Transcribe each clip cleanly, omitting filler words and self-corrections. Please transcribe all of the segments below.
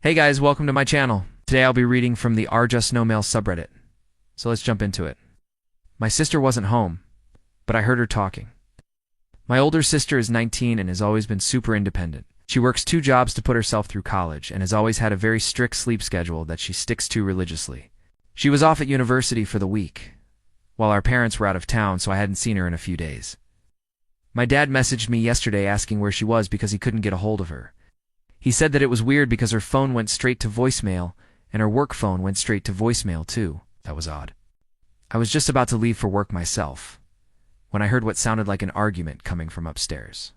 Hey guys, welcome to my channel. Today I'll be reading from the Are Just No Mail subreddit. So let's jump into it. My sister wasn't home, but I heard her talking. My older sister is 19 and has always been super independent. She works 2 jobs to put herself through college and has always had a very strict sleep schedule that she sticks to religiously. She was off at university for the week, while our parents were out of town, so I hadn't seen her in a few days. My dad messaged me yesterday asking where she was because he couldn't get a hold of her. He said that it was weird because her phone went straight to voicemail, and her work phone went straight to voicemail too. That was odd. I was just about to leave for work myself, when I heard what sounded like an argument coming from upstairs.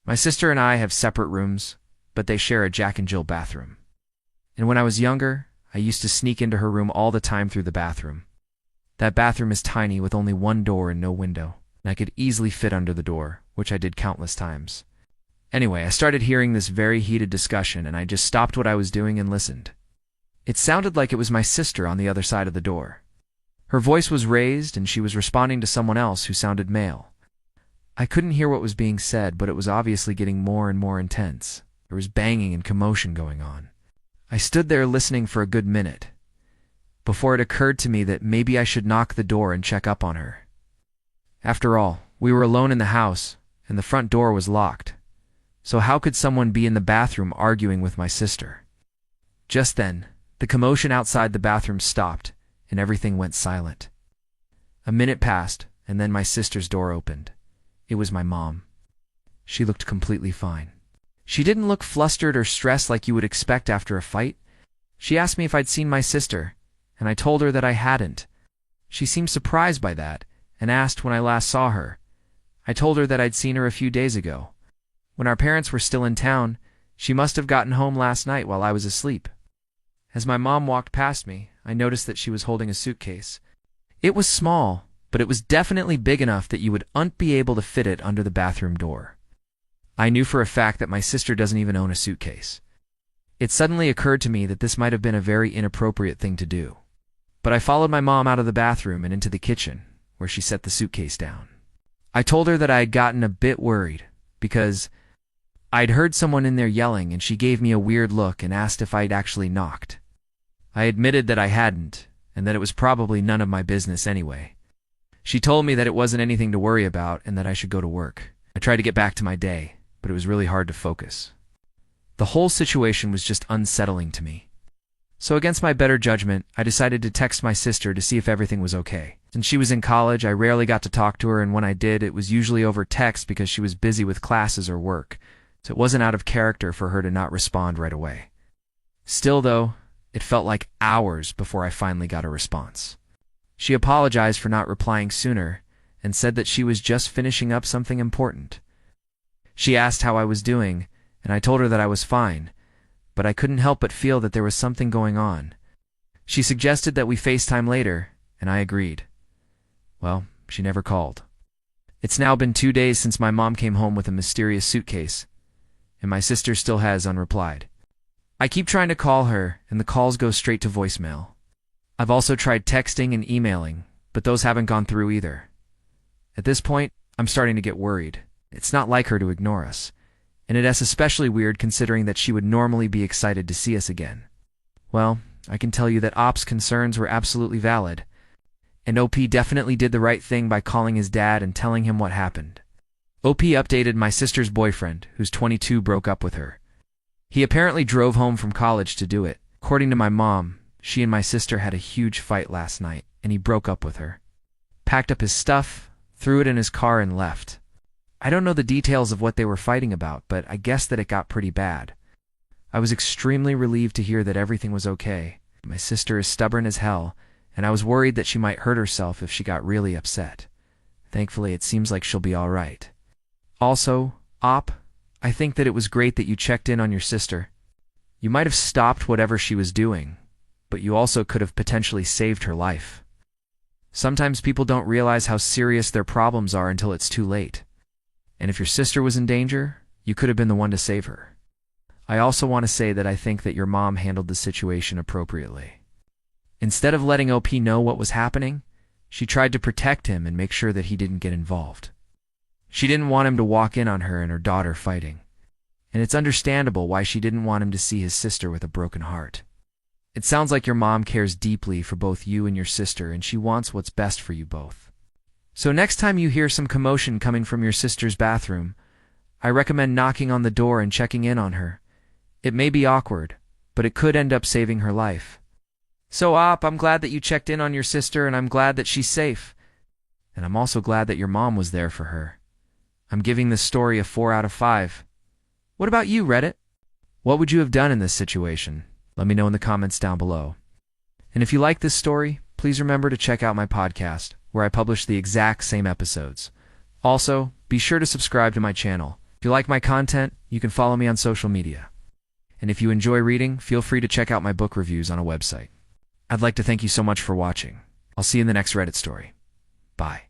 My sister and I have separate rooms, but they share a Jack and Jill bathroom. And when I was younger, I used to sneak into her room all the time through the bathroom. That bathroom is tiny with only one door and no window, and I could easily fit under the door, which I did countless times. Anyway, I started hearing this very heated discussion, and I just stopped what I was doing and listened. It sounded like it was my sister on the other side of the door. Her voice was raised, and she was responding to someone else who sounded male. I couldn't hear what was being said, but it was obviously getting more and more intense. There was banging and commotion going on. I stood there listening for a good minute, before it occurred to me that maybe I should knock the door and check up on her. After all, we were alone in the house, and the front door was locked. So how could someone be in the bathroom arguing with my sister? Just then, the commotion outside the bathroom stopped, and everything went silent. A minute passed, and then my sister's door opened. It was my mom. She looked completely fine. She didn't look flustered or stressed like you would expect after a fight. She asked me if I'd seen my sister, and I told her that I hadn't. She seemed surprised by that, and asked when I last saw her. I told her that I'd seen her a few days ago. When our parents were still in town, she must have gotten home last night while I was asleep. As my mom walked past me, I noticed that she was holding a suitcase. It was small, but it was definitely big enough that you would be able to fit it under the bathroom door. I knew for a fact that my sister doesn't even own a suitcase. It suddenly occurred to me that this might have been a very inappropriate thing to do. But I followed my mom out of the bathroom and into the kitchen, where she set the suitcase down. I told her that I had gotten a bit worried, because I'd heard someone in there yelling, and she gave me a weird look and asked if I'd actually knocked. I admitted that I hadn't, and that it was probably none of my business anyway. She told me that it wasn't anything to worry about and that I should go to work. I tried to get back to my day, but it was really hard to focus. The whole situation was just unsettling to me. So against my better judgment, I decided to text my sister to see if everything was okay. Since she was in college, I rarely got to talk to her, and when I did, it was usually over text because she was busy with classes or work. So it wasn't out of character for her to not respond right away. Still, though, it felt like hours before I finally got a response. She apologized for not replying sooner and said that she was just finishing up something important. She asked how I was doing, and I told her that I was fine, but I couldn't help but feel that there was something going on. She suggested that we FaceTime later, and I agreed. Well, she never called. It's now been 2 days since my mom came home with a mysterious suitcase, and my sister still has unreplied. I keep trying to call her, and the calls go straight to voicemail. I've also tried texting and emailing, but those haven't gone through either. At this point, I'm starting to get worried. It's not like her to ignore us, and it's especially weird considering that she would normally be excited to see us again. Well, I can tell you that Op's concerns were absolutely valid, and OP definitely did the right thing by calling his dad and telling him what happened. OP updated my sister's boyfriend, who's 22, broke up with her. He apparently drove home from college to do it. According to my mom, she and my sister had a huge fight last night, and he broke up with her. Packed up his stuff, threw it in his car, and left. I don't know the details of what they were fighting about, but I guess that it got pretty bad. I was extremely relieved to hear that everything was okay. My sister is stubborn as hell, and I was worried that she might hurt herself if she got really upset. Thankfully, it seems like she'll be all right. Also, Op, I think that it was great that you checked in on your sister. You might have stopped whatever she was doing, but you also could have potentially saved her life. Sometimes people don't realize how serious their problems are until it's too late. And if your sister was in danger, you could have been the one to save her. I also want to say that I think that your mom handled the situation appropriately. Instead of letting OP know what was happening, she tried to protect him and make sure that he didn't get involved. She didn't want him to walk in on her and her daughter fighting. and it's understandable why she didn't want him to see his sister with a broken heart. It sounds like your mom cares deeply for both you and your sister, and she wants what's best for you both. So next time you hear some commotion coming from your sister's bathroom, I recommend knocking on the door and checking in on her. It may be awkward, but it could end up saving her life. So, I'm glad that you checked in on your sister, and I'm glad that she's safe. And I'm also glad that your mom was there for her. I'm giving this story a 4 out of 5. What about you, Reddit? What would you have done in this situation? Let me know in the comments down below. And if you like this story, please remember to check out my podcast, where I publish the exact same episodes. Also, be sure to subscribe to my channel. If you like my content, you can follow me on social media. And if you enjoy reading, feel free to check out my book reviews on a website. I'd like to thank you so much for watching. I'll see you in the next Reddit story. Bye.